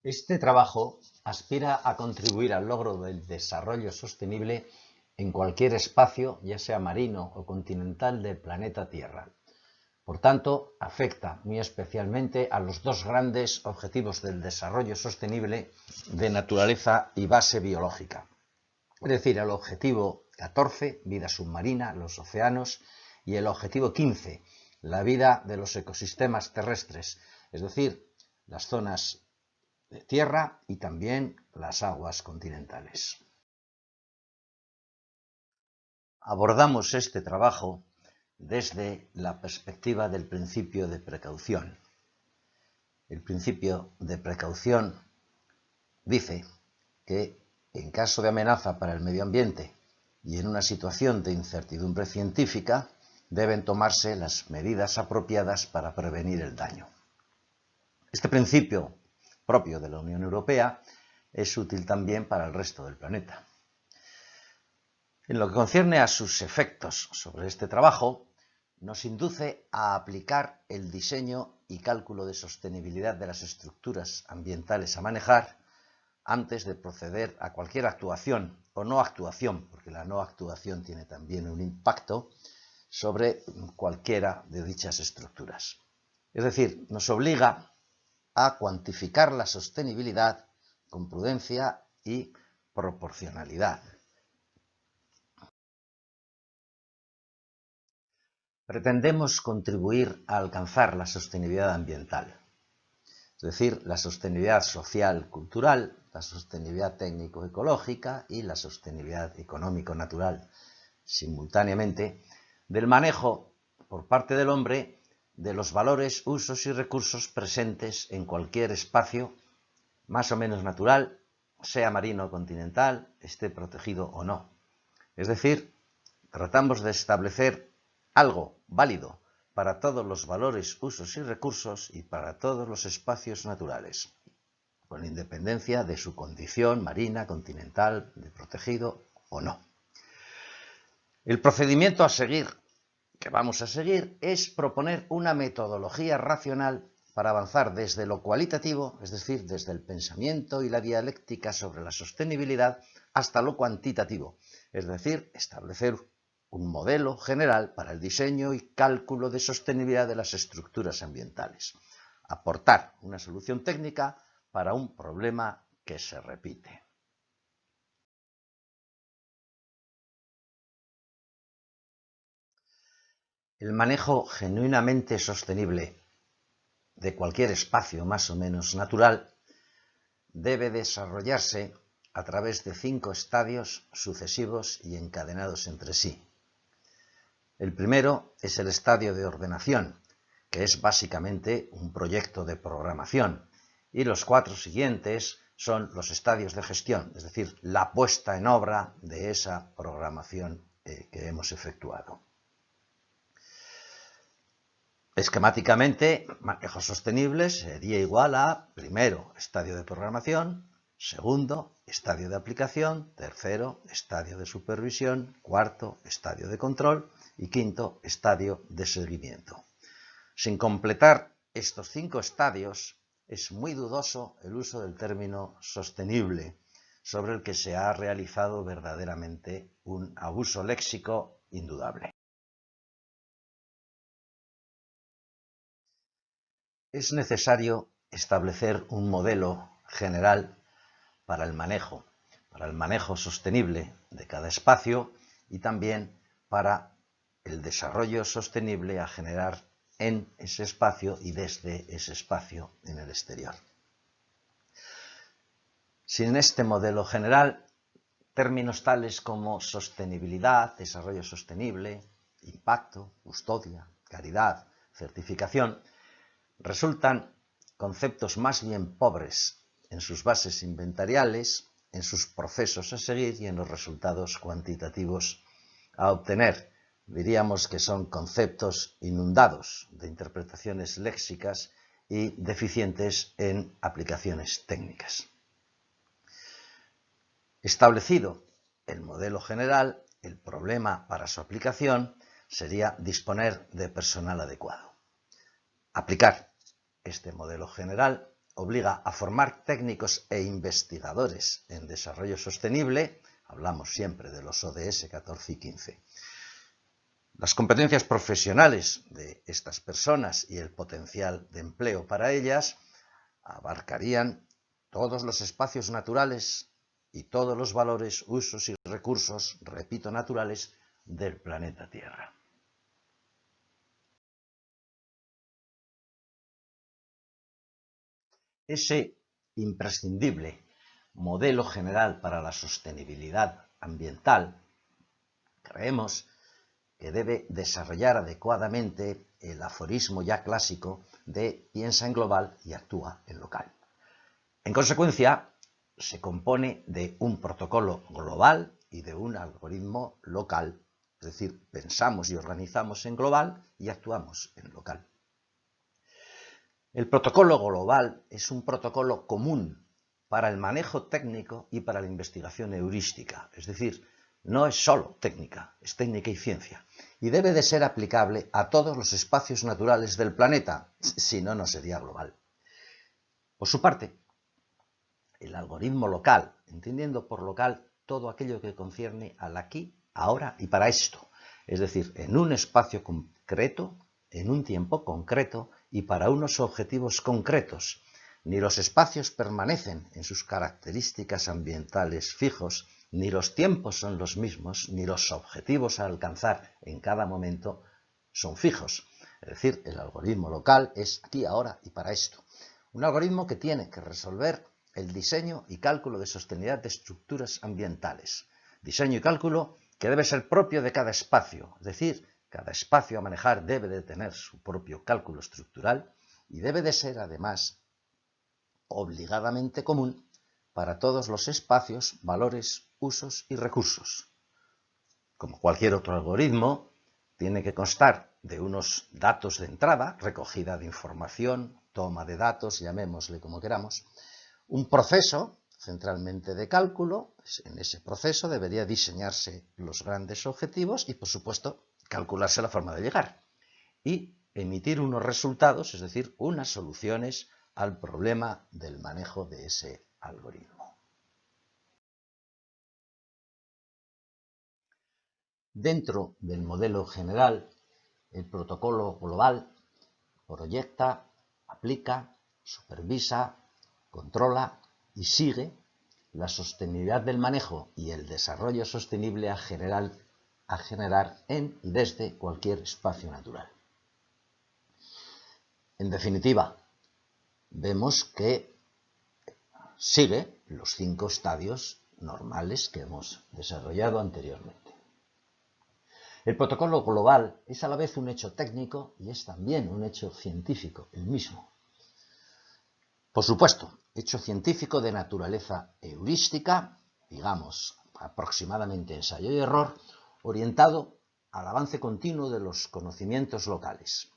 Este trabajo aspira a contribuir al logro del desarrollo sostenible en cualquier espacio, ya sea marino o continental, del planeta Tierra. Por tanto, afecta muy especialmente a los dos grandes objetivos del desarrollo sostenible de naturaleza y base biológica. Es decir, el objetivo 14, vida submarina, los océanos, y el objetivo 15, la vida de los ecosistemas terrestres, es decir, las zonas de tierra y también las aguas continentales. Abordamos este trabajo desde la perspectiva del principio de precaución. El principio de precaución dice que en caso de amenaza para el medio ambiente y en una situación de incertidumbre científica, deben tomarse las medidas apropiadas para prevenir el daño. Este principio, propio de la Unión Europea, es útil también para el resto del planeta. En lo que concierne a sus efectos sobre este trabajo, nos induce a aplicar el diseño y cálculo de sostenibilidad de las estructuras ambientales a manejar antes de proceder a cualquier actuación o no actuación, porque la no actuación tiene también un impacto sobre cualquiera de dichas estructuras. Es decir, nos obliga a cuantificar la sostenibilidad con prudencia y proporcionalidad. Pretendemos contribuir a alcanzar la sostenibilidad ambiental, es decir, la sostenibilidad social, cultural, la sostenibilidad técnico-ecológica y la sostenibilidad económico-natural, simultáneamente, del manejo por parte del hombre de los valores, usos y recursos presentes en cualquier espacio más o menos natural, sea marino o continental, esté protegido o no. Es decir, tratamos de establecer algo válido para todos los valores, usos y recursos y para todos los espacios naturales, con independencia de su condición marina, continental, de protegido o no. El procedimiento a seguir, que vamos a seguir, es proponer una metodología racional para avanzar desde lo cualitativo, es decir, desde el pensamiento y la dialéctica sobre la sostenibilidad, hasta lo cuantitativo, es decir, establecer un modelo general para el diseño y cálculo de sostenibilidad de las estructuras ambientales. Aportar una solución técnica para un problema que se repite. El manejo genuinamente sostenible de cualquier espacio más o menos natural debe desarrollarse a través de 5 estadios sucesivos y encadenados entre sí. El primero es el estadio de ordenación, que es básicamente un proyecto de programación, y los 4 siguientes son los estadios de gestión, es decir, la puesta en obra de esa programación que hemos efectuado. Esquemáticamente, manejo sostenible sería igual a, primero, estadio de programación, segundo, estadio de aplicación, tercero, estadio de supervisión, cuarto, estadio de control y quinto, estadio de seguimiento. Sin completar estos 5 estadios, es muy dudoso el uso del término sostenible, sobre el que se ha realizado verdaderamente un abuso léxico indudable. Es necesario establecer un modelo general para el manejo sostenible de cada espacio y también para el desarrollo sostenible a generar en ese espacio y desde ese espacio en el exterior. Sin este modelo general, términos tales como sostenibilidad, desarrollo sostenible, impacto, custodia, caridad, certificación, resultan conceptos más bien pobres en sus bases inventariales, en sus procesos a seguir y en los resultados cuantitativos a obtener. Diríamos que son conceptos inundados de interpretaciones léxicas y deficientes en aplicaciones técnicas. Establecido el modelo general, el problema para su aplicación sería disponer de personal adecuado. Aplicar este modelo general obliga a formar técnicos e investigadores en desarrollo sostenible, hablamos siempre de los ODS 14 y 15. Las competencias profesionales de estas personas y el potencial de empleo para ellas abarcarían todos los espacios naturales y todos los valores, usos y recursos, repito, naturales, del planeta Tierra. Ese imprescindible modelo general para la sostenibilidad ambiental, creemos que debe desarrollar adecuadamente el aforismo ya clásico de piensa en global y actúa en local. En consecuencia, se compone de un protocolo global y de un algoritmo local, es decir, pensamos y organizamos en global y actuamos en local. El protocolo global es un protocolo común para el manejo técnico y para la investigación heurística, es decir, no es solo técnica, es técnica y ciencia, y debe de ser aplicable a todos los espacios naturales del planeta, si no, no sería global. Por su parte, el algoritmo local, entendiendo por local todo aquello que concierne al aquí, ahora y para esto, es decir, en un espacio concreto, en un tiempo concreto y para unos objetivos concretos. Ni los espacios permanecen en sus características ambientales fijos, ni los tiempos son los mismos, ni los objetivos a alcanzar en cada momento son fijos. Es decir, el algoritmo local es aquí, ahora y para esto. Un algoritmo que tiene que resolver el diseño y cálculo de sostenibilidad de estructuras ambientales. Diseño y cálculo que debe ser propio de cada espacio, es decir, cada espacio a manejar debe de tener su propio cálculo estructural y debe de ser además obligadamente común para todos los espacios, valores, usos y recursos. Como cualquier otro algoritmo, tiene que constar de unos datos de entrada, recogida de información, toma de datos, llamémosle como queramos, un proceso centralmente de cálculo, en ese proceso debería diseñarse los grandes objetivos y, por supuesto, calcularse la forma de llegar y emitir unos resultados, es decir, unas soluciones al problema del manejo de ese algoritmo. Dentro del modelo general, el protocolo global proyecta, aplica, supervisa, controla y sigue la sostenibilidad del manejo y el desarrollo sostenible a generar en y desde cualquier espacio natural. En definitiva, vemos que sigue los 5 estadios normales que hemos desarrollado anteriormente. El protocolo global es a la vez un hecho técnico y es también un hecho científico, el mismo. Por supuesto, hecho científico de naturaleza heurística, digamos aproximadamente ensayo y error, orientado al avance continuo de los conocimientos locales.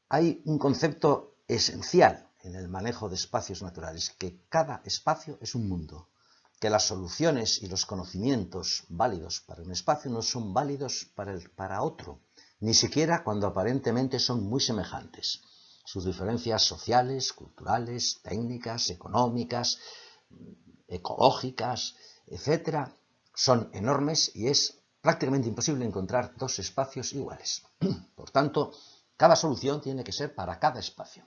Hay un concepto esencial en el manejo de espacios naturales, que cada espacio es un mundo, que las soluciones y los conocimientos válidos para un espacio no son válidos para otro, ni siquiera cuando aparentemente son muy semejantes. Sus diferencias sociales, culturales, técnicas, económicas, ecológicas, etc., son enormes y es prácticamente imposible encontrar 2 espacios iguales. Por tanto, cada solución tiene que ser para cada espacio.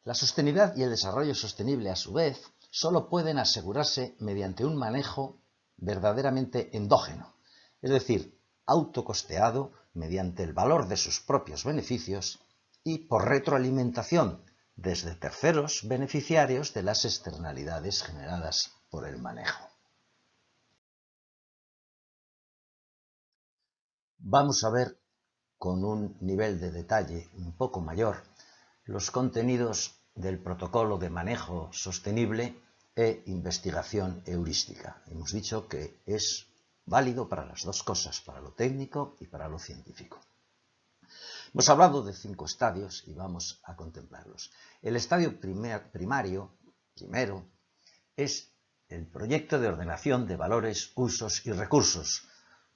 La sostenibilidad y el desarrollo sostenible, a su vez, solo pueden asegurarse mediante un manejo verdaderamente endógeno, es decir, autocosteado mediante el valor de sus propios beneficios y por retroalimentación desde terceros beneficiarios de las externalidades generadas por el manejo. Vamos a ver con un nivel de detalle un poco mayor los contenidos del protocolo de manejo sostenible e investigación heurística. Hemos dicho que es válido para las 2 cosas, para lo técnico y para lo científico. Hemos hablado de 5 estadios y vamos a contemplarlos. El estadio primero, es el proyecto de ordenación de valores, usos y recursos,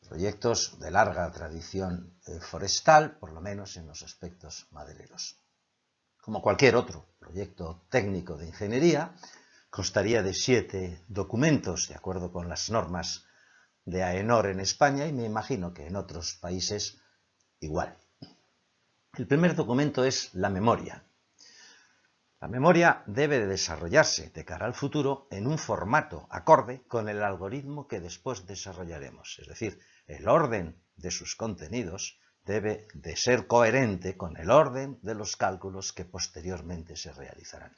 proyectos de larga tradición forestal, por lo menos en los aspectos madereros. Como cualquier otro proyecto técnico de ingeniería, constaría de 7 documentos, de acuerdo con las normas de AENOR en España, y me imagino que en otros países igual. El primer documento es la memoria. La memoria debe de desarrollarse de cara al futuro en un formato acorde con el algoritmo que después desarrollaremos. Es decir, el orden de sus contenidos debe de ser coherente con el orden de los cálculos que posteriormente se realizarán.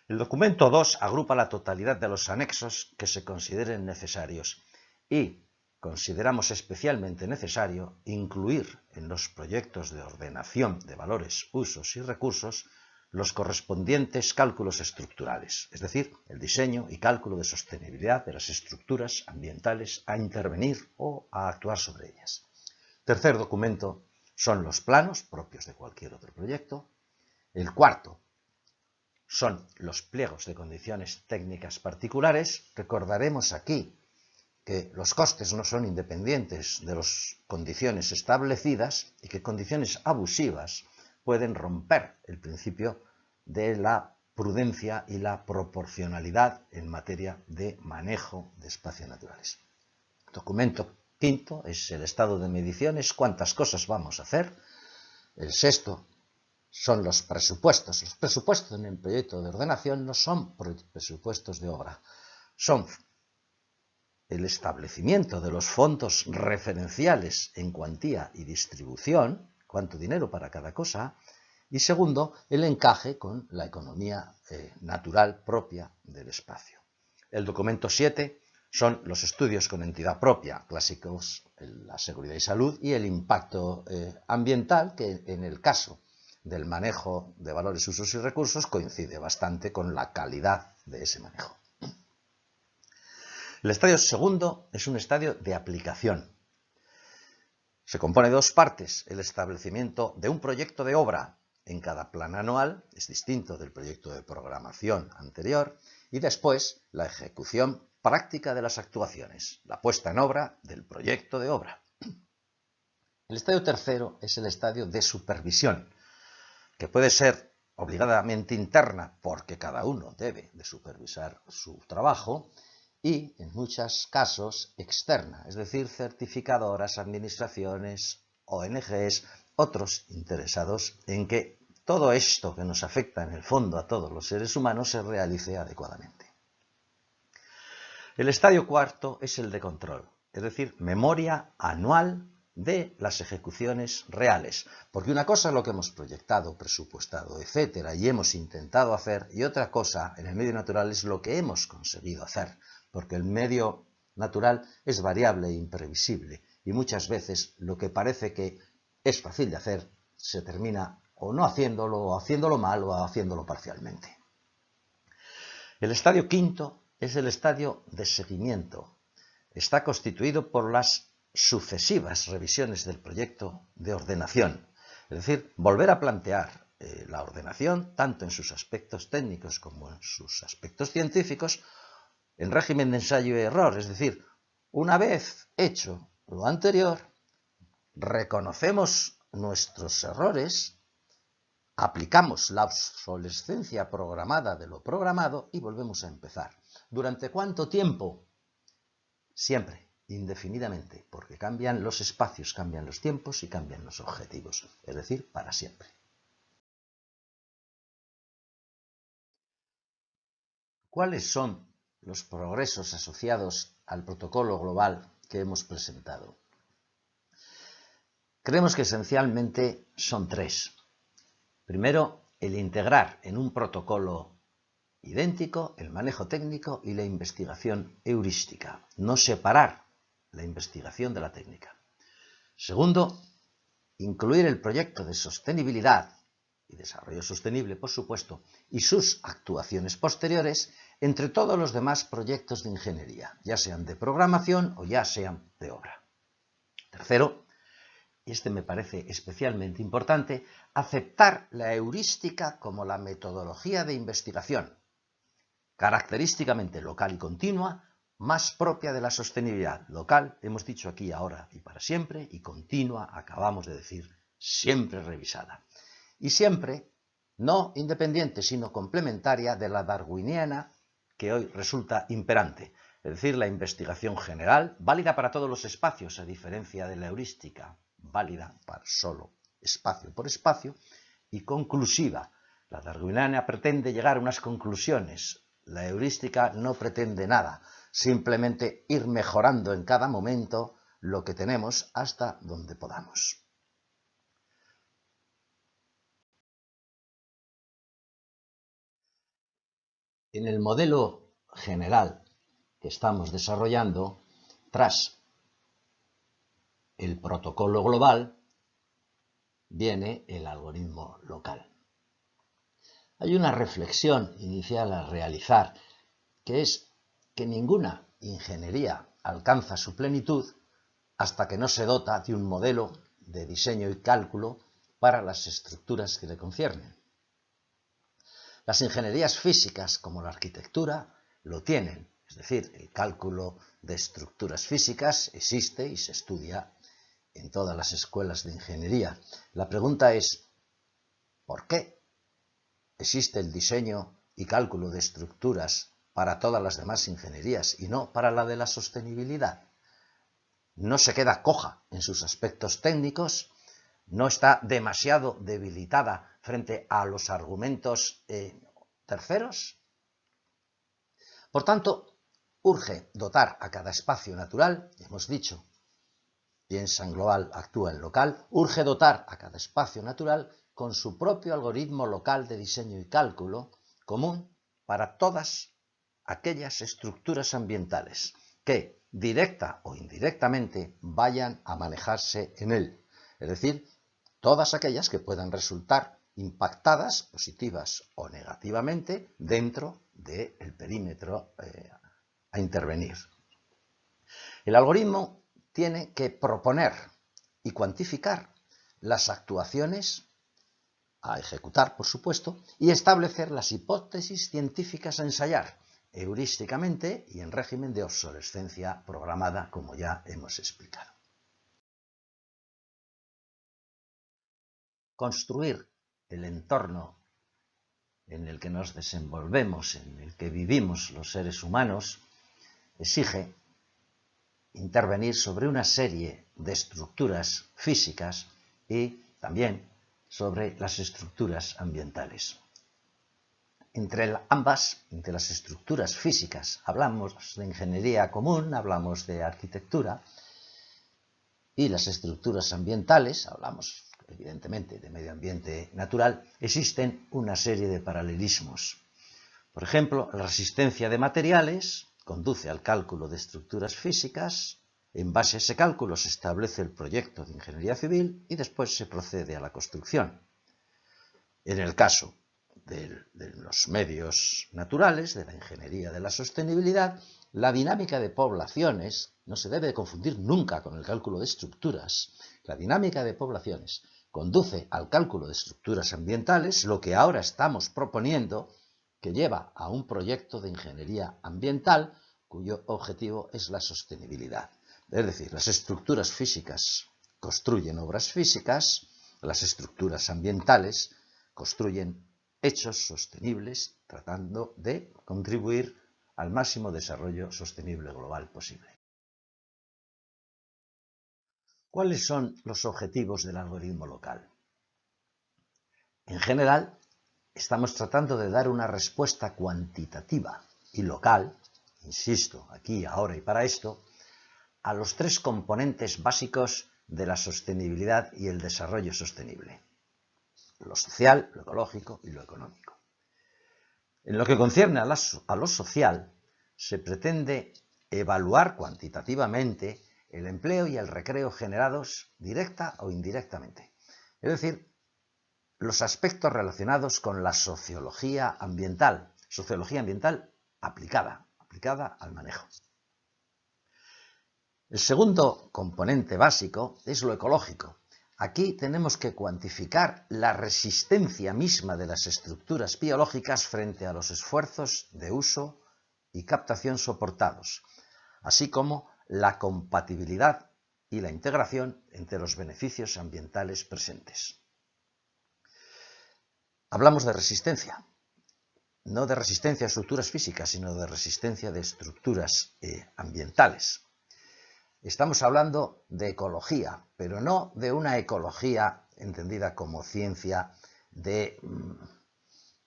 El documento 2 agrupa la totalidad de los anexos que se consideren necesarios y consideramos especialmente necesario incluir en los proyectos de ordenación de valores, usos y recursos los correspondientes cálculos estructurales, es decir, el diseño y cálculo de sostenibilidad de las estructuras ambientales a intervenir o a actuar sobre ellas. Tercer documento son los planos propios de cualquier otro proyecto. El cuarto son los pliegos de condiciones técnicas particulares. Recordaremos aquí que los costes no son independientes de las condiciones establecidas y que condiciones abusivas pueden romper el principio de la prudencia y la proporcionalidad en materia de manejo de espacios naturales. Documento quinto es el estado de mediciones, cuántas cosas vamos a hacer. El sexto son los presupuestos. Los presupuestos en el proyecto de ordenación no son presupuestos de obra, son el establecimiento de los fondos referenciales en cuantía y distribución, cuánto dinero para cada cosa, y segundo, el encaje con la economía natural propia del espacio. El documento 7 son los estudios con entidad propia, clásicos, la seguridad y salud, y el impacto ambiental, que en el caso del manejo de valores, usos y recursos coincide bastante con la calidad de ese manejo. El estadio segundo es un estadio de aplicación. Se compone de dos partes: el establecimiento de un proyecto de obra en cada plan anual, es distinto del proyecto de programación anterior, y después la ejecución práctica de las actuaciones, la puesta en obra del proyecto de obra. El estadio tercero es el estadio de supervisión, que puede ser obligadamente interna porque cada uno debe de supervisar su trabajo, y en muchos casos externa, es decir, certificadoras, administraciones, ONGs, otros interesados en que todo esto que nos afecta en el fondo a todos los seres humanos se realice adecuadamente. El estadio cuarto es el de control, es decir, memoria anual de las ejecuciones reales, porque una cosa es lo que hemos proyectado, presupuestado, etcétera, y hemos intentado hacer, y otra cosa en el medio natural es lo que hemos conseguido hacer, porque el medio natural es variable e imprevisible, y muchas veces lo que parece que es fácil de hacer se termina o no haciéndolo, o haciéndolo mal, o haciéndolo parcialmente. El estadio quinto es el estadio de seguimiento. Está constituido por las sucesivas revisiones del proyecto de ordenación, es decir, volver a plantear la ordenación, tanto en sus aspectos técnicos como en sus aspectos científicos, en régimen de ensayo y error, es decir, una vez hecho lo anterior, reconocemos nuestros errores, aplicamos la obsolescencia programada de lo programado y volvemos a empezar. ¿Durante cuánto tiempo? Siempre, indefinidamente, porque cambian los espacios, cambian los tiempos y cambian los objetivos, es decir, para siempre. ¿Cuáles son los progresos asociados al protocolo global que hemos presentado? Creemos que esencialmente son tres. Primero, el integrar en un protocolo idéntico el manejo técnico y la investigación heurística, no separar la investigación de la técnica. Segundo, incluir el proyecto de sostenibilidad y desarrollo sostenible, por supuesto, y sus actuaciones posteriores entre todos los demás proyectos de ingeniería, ya sean de programación o ya sean de obra. Tercero, y este me parece especialmente importante, aceptar la heurística como la metodología de investigación, característicamente local y continua, más propia de la sostenibilidad. Local, hemos dicho aquí, ahora y para siempre, y continua, acabamos de decir, siempre revisada. Y siempre no independiente, sino complementaria de la darwiniana que hoy resulta imperante, es decir, la investigación general, válida para todos los espacios, a diferencia de la heurística, válida para solo espacio por espacio, y conclusiva. La darwiniana pretende llegar a unas conclusiones, la heurística no pretende nada, simplemente ir mejorando en cada momento lo que tenemos hasta donde podamos. En el modelo general que estamos desarrollando, tras el protocolo global, viene el algoritmo local. Hay una reflexión inicial a realizar, que es que ninguna ingeniería alcanza su plenitud hasta que no se dota de un modelo de diseño y cálculo para las estructuras que le conciernen. Las ingenierías físicas, como la arquitectura, lo tienen, es decir, el cálculo de estructuras físicas existe y se estudia en todas las escuelas de ingeniería. La pregunta es, ¿por qué existe el diseño y cálculo de estructuras para todas las demás ingenierías y no para la de la sostenibilidad? No se queda coja en sus aspectos técnicos, no está demasiado debilitada frente a los argumentos terceros. Por tanto, urge dotar a cada espacio natural, hemos dicho, piensa en global, actúa en local, urge dotar a cada espacio natural con su propio algoritmo local de diseño y cálculo común para todas aquellas estructuras ambientales que, directa o indirectamente, vayan a manejarse en él, es decir, todas aquellas que puedan resultar impactadas, positivas o negativamente, dentro del perímetro a intervenir. El algoritmo tiene que proponer y cuantificar las actuaciones a ejecutar, por supuesto, y establecer las hipótesis científicas a ensayar, heurísticamente y en régimen de obsolescencia programada, como ya hemos explicado. Construir el entorno en el que nos desenvolvemos, en el que vivimos los seres humanos, exige intervenir sobre una serie de estructuras físicas y también sobre las estructuras ambientales. Entre las estructuras físicas, hablamos de ingeniería común, hablamos de arquitectura, y las estructuras ambientales, hablamos evidentemente de medio ambiente natural, existen una serie de paralelismos. Por ejemplo, la resistencia de materiales conduce al cálculo de estructuras físicas, en base a ese cálculo se establece el proyecto de ingeniería civil y después se procede a la construcción. En el caso de los medios naturales, de la ingeniería de la sostenibilidad, la dinámica de poblaciones no se debe confundir nunca con el cálculo de estructuras. La dinámica de poblaciones conduce al cálculo de estructuras ambientales, lo que ahora estamos proponiendo, que lleva a un proyecto de ingeniería ambiental cuyo objetivo es la sostenibilidad. Es decir, las estructuras físicas construyen obras físicas, las estructuras ambientales construyen hechos sostenibles tratando de contribuir al máximo desarrollo sostenible global posible. ¿Cuáles son los objetivos del algoritmo local? En general, estamos tratando de dar una respuesta cuantitativa y local, insisto, aquí, ahora y para esto, a los tres componentes básicos de la sostenibilidad y el desarrollo sostenible: lo social, lo ecológico y lo económico. En lo que concierne a lo social, se pretende evaluar cuantitativamente el empleo y el recreo generados directa o indirectamente, es decir, los aspectos relacionados con la sociología ambiental aplicada al manejo. El segundo componente básico es lo ecológico. Aquí tenemos que cuantificar la resistencia misma de las estructuras biológicas frente a los esfuerzos de uso y captación soportados, así como la compatibilidad y la integración entre los beneficios ambientales presentes. Hablamos de resistencia, no de resistencia a estructuras físicas, sino de resistencia de estructuras ambientales. Estamos hablando de ecología, pero no de una ecología entendida como ciencia de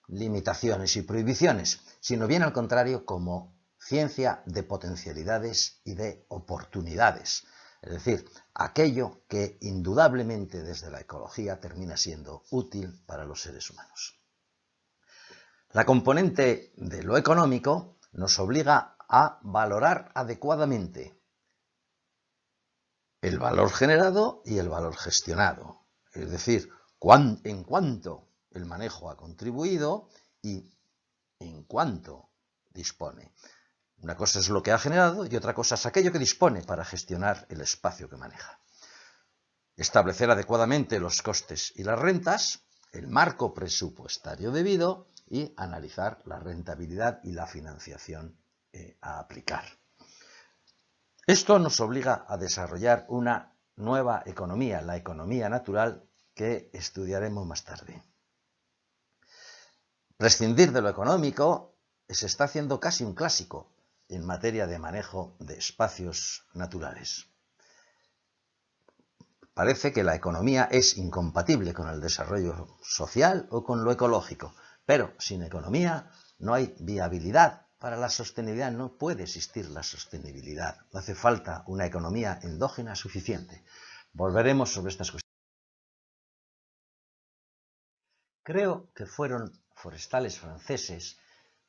limitaciones y prohibiciones, sino bien al contrario como ciencia de potencialidades y de oportunidades. Es decir, aquello que indudablemente desde la ecología termina siendo útil para los seres humanos. La componente de lo económico nos obliga a valorar adecuadamente el valor generado y el valor gestionado, es decir, en cuánto el manejo ha contribuido y en cuánto dispone. Una cosa es lo que ha generado y otra cosa es aquello que dispone para gestionar el espacio que maneja. Establecer adecuadamente los costes y las rentas, el marco presupuestario debido y analizar la rentabilidad y la financiación a aplicar. Esto nos obliga a desarrollar una nueva economía, la economía natural, que estudiaremos más tarde. Prescindir de lo económico se está haciendo casi un clásico en materia de manejo de espacios naturales. Parece que la economía es incompatible con el desarrollo social o con lo ecológico, pero sin economía no hay viabilidad. Para la sostenibilidad no puede existir la sostenibilidad. Hace falta una economía endógena suficiente. Volveremos sobre estas cuestiones. Creo que fueron forestales franceses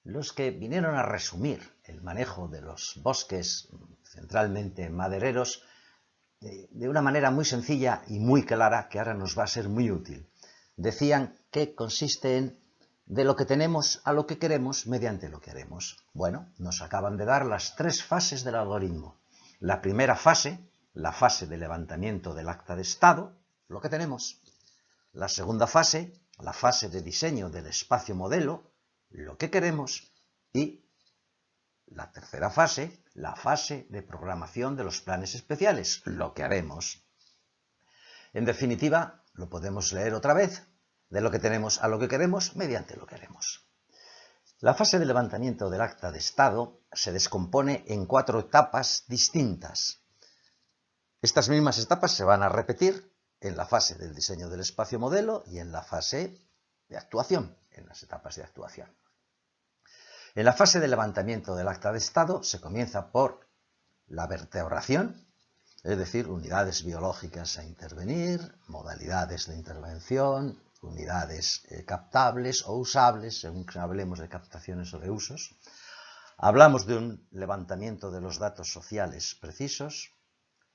los que vinieron a resumir el manejo de los bosques, centralmente madereros, de una manera muy sencilla y muy clara que ahora nos va a ser muy útil. Decían que consiste en de lo que tenemos a lo que queremos mediante lo que haremos. Bueno, nos acaban de dar las 3 fases del algoritmo. La primera fase, la fase de levantamiento del acta de estado, lo que tenemos. La segunda fase, la fase de diseño del espacio modelo, lo que queremos. Y la tercera fase, la fase de programación de los planes especiales, lo que haremos. En definitiva, lo podemos leer otra vez, de lo que tenemos a lo que queremos mediante lo que haremos. La fase de levantamiento del acta de estado se descompone en 4 etapas distintas. Estas mismas etapas se van a repetir en la fase del diseño del espacio modelo y en la fase de actuación, en las etapas de actuación. En la fase de levantamiento del acta de estado se comienza por la vertebración, es decir, unidades biológicas a intervenir, modalidades de intervención, unidades captables o usables, según que hablemos de captaciones o de usos. Hablamos de un levantamiento de los datos sociales precisos,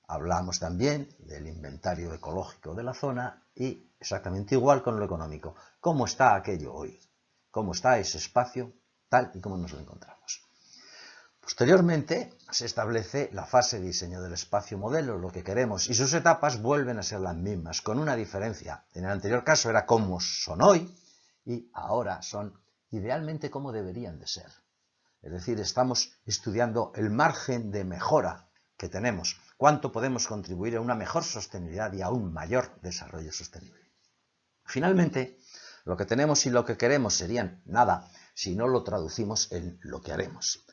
hablamos también del inventario ecológico de la zona y exactamente igual con lo económico. ¿Cómo está aquello hoy? ¿Cómo está ese espacio tal y como nos lo encontramos? Posteriormente se establece la fase de diseño del espacio modelo, lo que queremos, y sus etapas vuelven a ser las mismas, con una diferencia. En el anterior caso era cómo son hoy y ahora son idealmente cómo deberían de ser. Es decir, estamos estudiando el margen de mejora que tenemos, cuánto podemos contribuir a una mejor sostenibilidad y a un mayor desarrollo sostenible. Finalmente, lo que tenemos y lo que queremos serían nada si no lo traducimos en lo que haremos.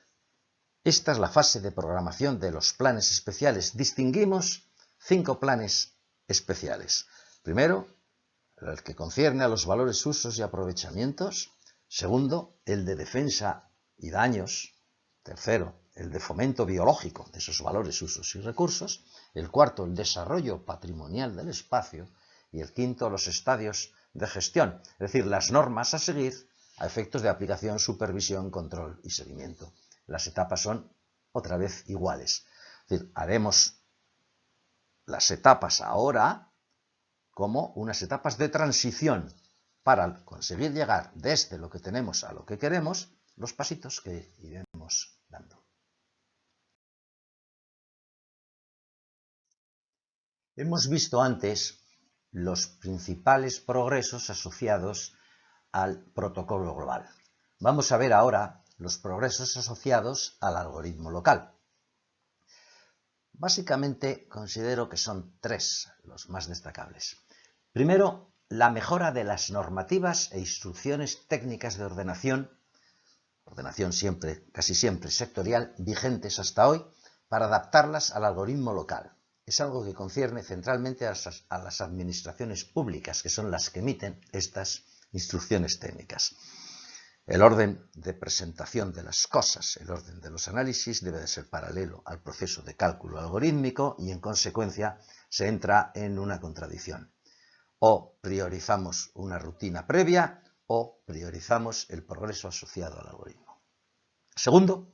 Esta es la fase de programación de los planes especiales. Distinguimos 5 planes especiales. Primero, el que concierne a los valores, usos y aprovechamientos. Segundo, el de defensa y daños. Tercero, el de fomento biológico de esos valores, usos y recursos. El cuarto, el desarrollo patrimonial del espacio. Y el quinto, los estadios de gestión, es decir, las normas a seguir a efectos de aplicación, supervisión, control y seguimiento. Las etapas son otra vez iguales. Es decir, haremos las etapas ahora como unas etapas de transición para conseguir llegar desde lo que tenemos a lo que queremos, los pasitos que iremos dando. Hemos visto antes los principales progresos asociados al protocolo global. Vamos a ver ahora los progresos asociados al algoritmo local. Básicamente considero que son 3 los más destacables. Primero, la mejora de las normativas e instrucciones técnicas de ordenación siempre, casi siempre sectorial, vigentes hasta hoy, para adaptarlas al algoritmo local. Es algo que concierne centralmente a las administraciones públicas, que son las que emiten estas instrucciones técnicas. El orden de presentación de las cosas, el orden de los análisis debe de ser paralelo al proceso de cálculo algorítmico y, en consecuencia, se entra en una contradicción. O priorizamos una rutina previa o priorizamos el progreso asociado al algoritmo. Segundo,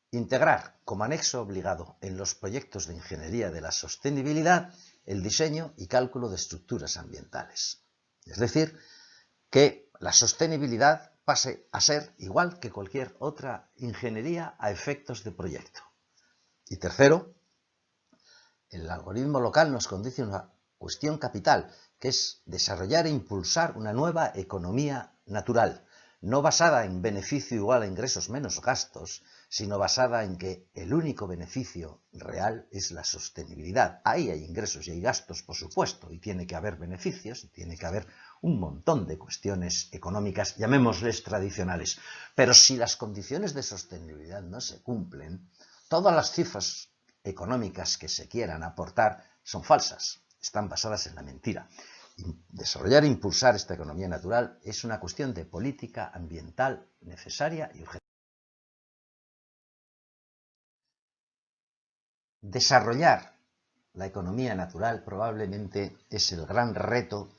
integrar como anexo obligado en los proyectos de ingeniería de la sostenibilidad el diseño y cálculo de estructuras ambientales. Es decir, que la sostenibilidad pase a ser igual que cualquier otra ingeniería a efectos de proyecto. Y tercero, el algoritmo local nos conduce a una cuestión capital, que es desarrollar e impulsar una nueva economía natural, no basada en beneficio igual a ingresos menos gastos, sino basada en que el único beneficio real es la sostenibilidad. Ahí hay ingresos y hay gastos, por supuesto, y tiene que haber beneficios, y tiene que haber un montón de cuestiones económicas, llamémosles tradicionales. Pero si las condiciones de sostenibilidad no se cumplen, todas las cifras económicas que se quieran aportar son falsas, están basadas en la mentira. Desarrollar e impulsar esta economía natural es una cuestión de política ambiental necesaria y urgente. Desarrollar la economía natural probablemente es el gran reto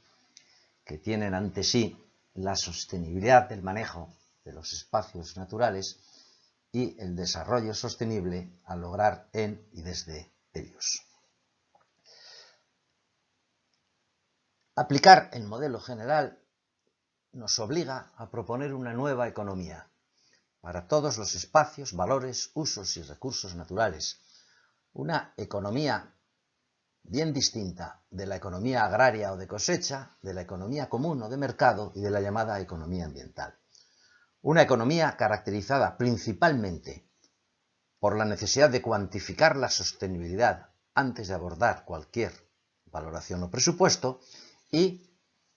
que tienen ante sí la sostenibilidad del manejo de los espacios naturales y el desarrollo sostenible a lograr en y desde ellos. Aplicar el modelo general nos obliga a proponer una nueva economía para todos los espacios, valores, usos y recursos naturales. Una economía bien distinta de la economía agraria o de cosecha, de la economía común o de mercado y de la llamada economía ambiental. Una economía caracterizada principalmente por la necesidad de cuantificar la sostenibilidad antes de abordar cualquier valoración o presupuesto y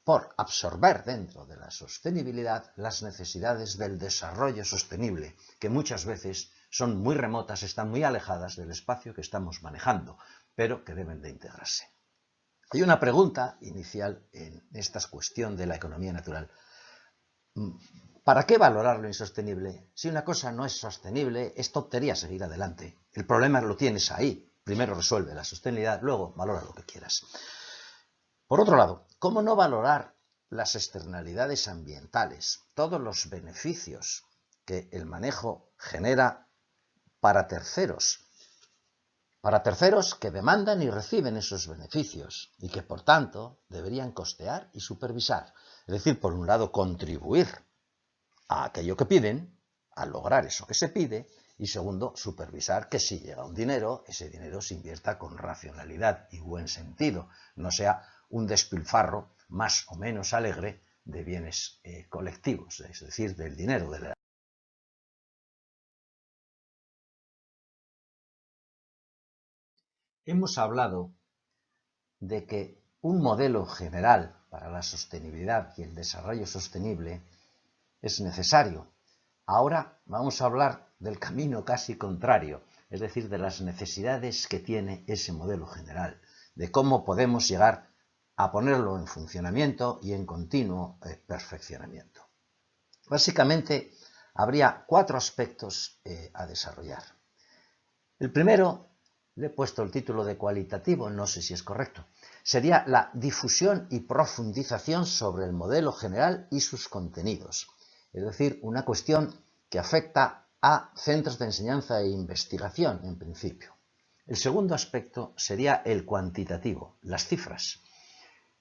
por absorber dentro de la sostenibilidad las necesidades del desarrollo sostenible, que muchas veces son muy remotas, están muy alejadas del espacio que estamos manejando, pero que deben de integrarse. Hay una pregunta inicial en esta cuestión de la economía natural. ¿Para qué valorar lo insostenible? Si una cosa no es sostenible, es tontería seguir adelante. El problema lo tienes ahí. Primero resuelve la sostenibilidad, luego valora lo que quieras. Por otro lado, ¿cómo no valorar las externalidades ambientales, todos los beneficios que el manejo genera para terceros que demandan y reciben esos beneficios y que, por tanto, deberían costear y supervisar? Es decir, por un lado, contribuir a aquello que piden, a lograr eso que se pide, y segundo, supervisar que si llega un dinero, ese dinero se invierta con racionalidad y buen sentido, no sea un despilfarro más o menos alegre de bienes colectivos, es decir, del dinero de la... Hemos hablado de que un modelo general para la sostenibilidad y el desarrollo sostenible es necesario. Ahora vamos a hablar del camino casi contrario, es decir, de las necesidades que tiene ese modelo general, de cómo podemos llegar a ponerlo en funcionamiento y en continuo perfeccionamiento. Básicamente, habría 4 aspectos a desarrollar. El primero, le he puesto el título de cualitativo, no sé si es correcto, sería la difusión y profundización sobre el modelo general y sus contenidos. Es decir, una cuestión que afecta a centros de enseñanza e investigación, en principio. El segundo aspecto sería el cuantitativo, las cifras,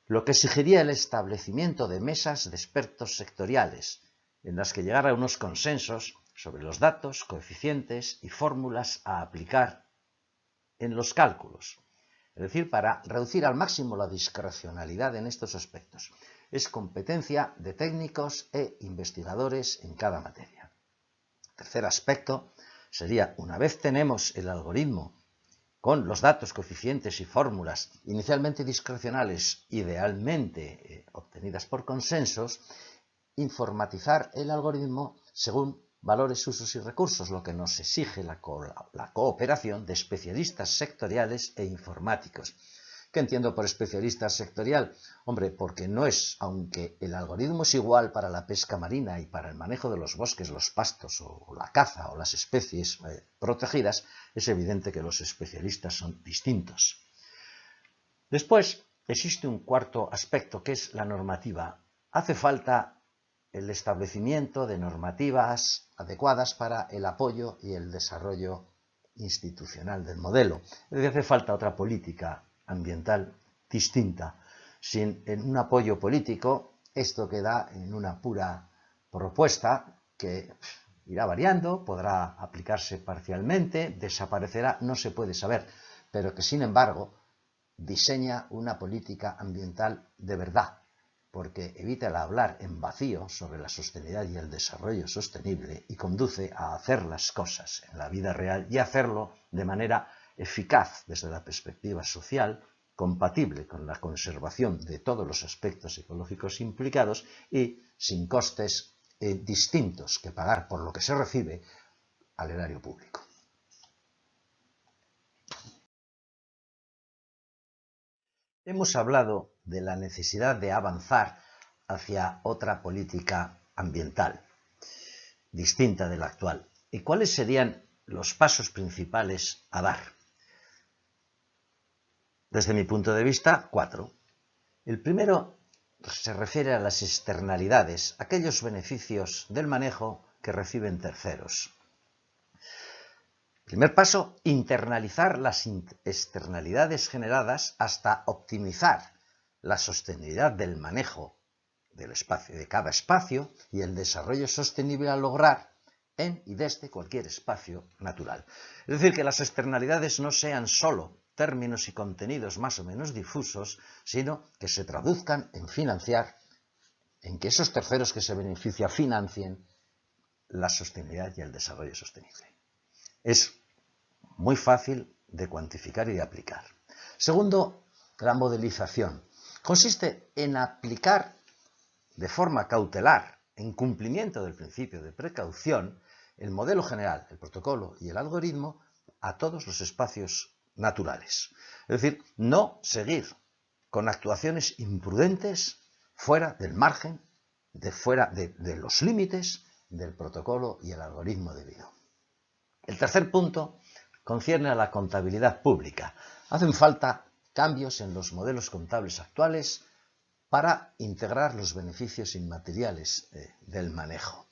lo que exigiría el establecimiento de mesas de expertos sectoriales, en las que llegara a unos consensos sobre los datos, coeficientes y fórmulas a aplicar en los cálculos. Es decir, para reducir al máximo la discrecionalidad en estos aspectos. Es competencia de técnicos e investigadores en cada materia. Tercer aspecto sería, una vez tenemos el algoritmo con los datos, coeficientes y fórmulas inicialmente discrecionales, idealmente obtenidas por consensos, informatizar el algoritmo según valores, usos y recursos, lo que nos exige la cooperación de especialistas sectoriales e informáticos. ¿Qué entiendo por especialista sectorial? Hombre, porque no es, aunque el algoritmo es igual para la pesca marina y para el manejo de los bosques, los pastos o la caza o las especies protegidas, es evidente que los especialistas son distintos. Después, existe un cuarto aspecto que es la normativa. Hace falta el establecimiento de normativas adecuadas para el apoyo y el desarrollo institucional del modelo. Es decir, hace falta otra política ambiental distinta. Sin un apoyo político, esto queda en una pura propuesta que irá variando, podrá aplicarse parcialmente, desaparecerá, no se puede saber, pero que sin embargo diseña una política ambiental de verdad, porque evita el hablar en vacío sobre la sostenibilidad y el desarrollo sostenible y conduce a hacer las cosas en la vida real y hacerlo de manera eficaz desde la perspectiva social, compatible con la conservación de todos los aspectos ecológicos implicados y sin costes distintos que pagar por lo que se recibe al erario público. Hemos hablado de la necesidad de avanzar hacia otra política ambiental, distinta de la actual. ¿Y cuáles serían los pasos principales a dar? Desde mi punto de vista, 4. El primero se refiere a las externalidades, aquellos beneficios del manejo que reciben terceros. Primer paso, internalizar las externalidades generadas hasta optimizar la sostenibilidad del manejo del espacio, de cada espacio, y el desarrollo sostenible a lograr en y desde cualquier espacio natural. Es decir, que las externalidades no sean solo términos y contenidos más o menos difusos, sino que se traduzcan en financiar, en que esos terceros que se benefician financien la sostenibilidad y el desarrollo sostenible. Es muy fácil de cuantificar y de aplicar. Segundo, la modelización. Consiste en aplicar de forma cautelar, en cumplimiento del principio de precaución, el modelo general, el protocolo y el algoritmo a todos los espacios naturales. Es decir, no seguir con actuaciones imprudentes fuera del margen, fuera de los límites del protocolo y el algoritmo debido. El tercer punto concierne a la contabilidad pública. Hacen falta cambios en los modelos contables actuales para integrar los beneficios inmateriales del manejo.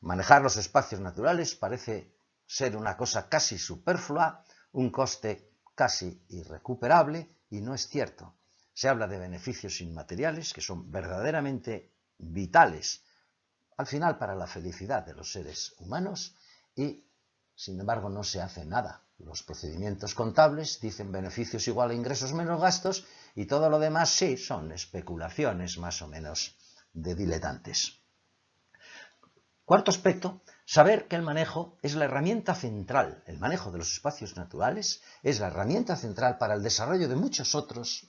Manejar los espacios naturales parece ser una cosa casi superflua, un coste casi irrecuperable, y no es cierto. Se habla de beneficios inmateriales que son verdaderamente vitales, al final, para la felicidad de los seres humanos, y sin embargo no se hace nada. Los procedimientos contables dicen beneficios igual a ingresos menos gastos, y todo lo demás sí son especulaciones más o menos de diletantes. Cuarto aspecto, saber que el manejo es la herramienta central, el manejo de los espacios naturales es la herramienta central para el desarrollo de muchos otros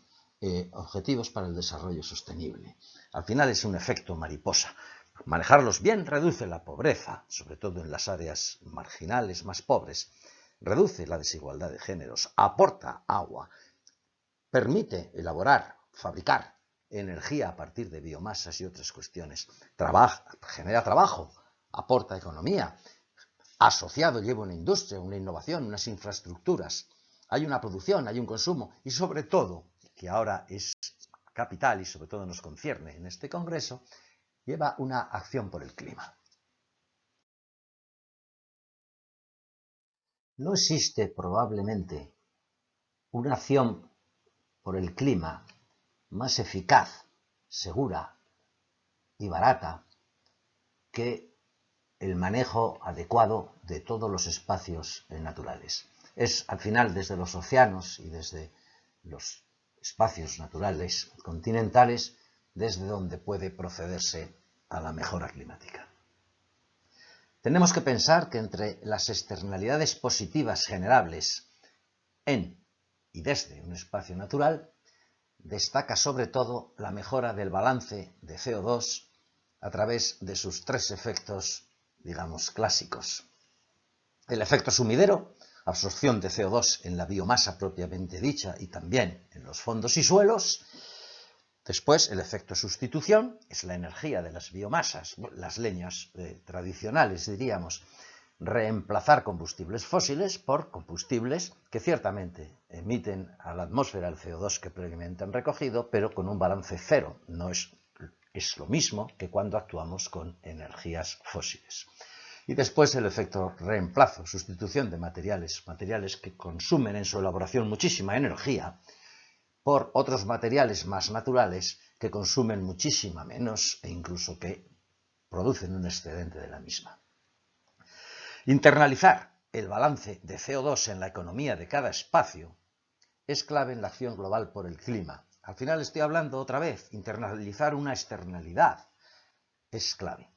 objetivos para el desarrollo sostenible. Al final es un efecto mariposa. Manejarlos bien reduce la pobreza, sobre todo en las áreas marginales más pobres, reduce la desigualdad de géneros, aporta agua, permite elaborar, fabricar energía a partir de biomasas y otras cuestiones, genera trabajo, aporta economía, asociado lleva una industria, una innovación, unas infraestructuras, hay una producción, hay un consumo y sobre todo, que ahora es capital y sobre todo nos concierne en este congreso, lleva una acción por el clima. No existe probablemente una acción por el clima más eficaz, segura y barata que el manejo adecuado de todos los espacios naturales. Es al final desde los océanos y desde los espacios naturales continentales desde donde puede procederse a la mejora climática. Tenemos que pensar que entre las externalidades positivas generables en y desde un espacio natural, destaca sobre todo la mejora del balance de CO2 a través de sus tres efectos, digamos, clásicos. El efecto sumidero, absorción de CO2 en la biomasa propiamente dicha y también en los fondos y suelos. Después, el efecto sustitución, es la energía de las biomasas, las leñas tradicionales, diríamos, reemplazar combustibles fósiles por combustibles que ciertamente emiten a la atmósfera el CO2 que previamente han recogido, pero con un balance cero. No es lo mismo que cuando actuamos con energías fósiles. Y después el efecto reemplazo, sustitución de materiales que consumen en su elaboración muchísima energía, por otros materiales más naturales que consumen muchísima menos e incluso que producen un excedente de la misma. Internalizar el balance de CO2 en la economía de cada espacio es clave en la acción global por el clima. Al final estoy hablando otra vez, internalizar una externalidad es clave,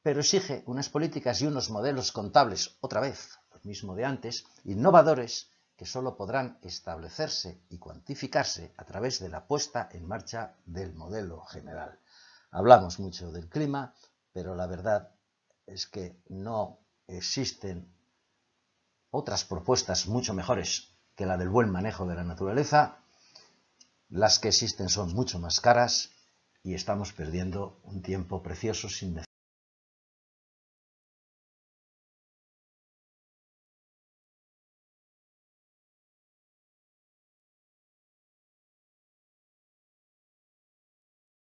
pero exige unas políticas y unos modelos contables, otra vez, lo mismo de antes, innovadores, que solo podrán establecerse y cuantificarse a través de la puesta en marcha del modelo general. Hablamos mucho del clima, pero la verdad es que no existen otras propuestas mucho mejores que la del buen manejo de la naturaleza. Las que existen son mucho más caras y estamos perdiendo un tiempo precioso sin necesidad.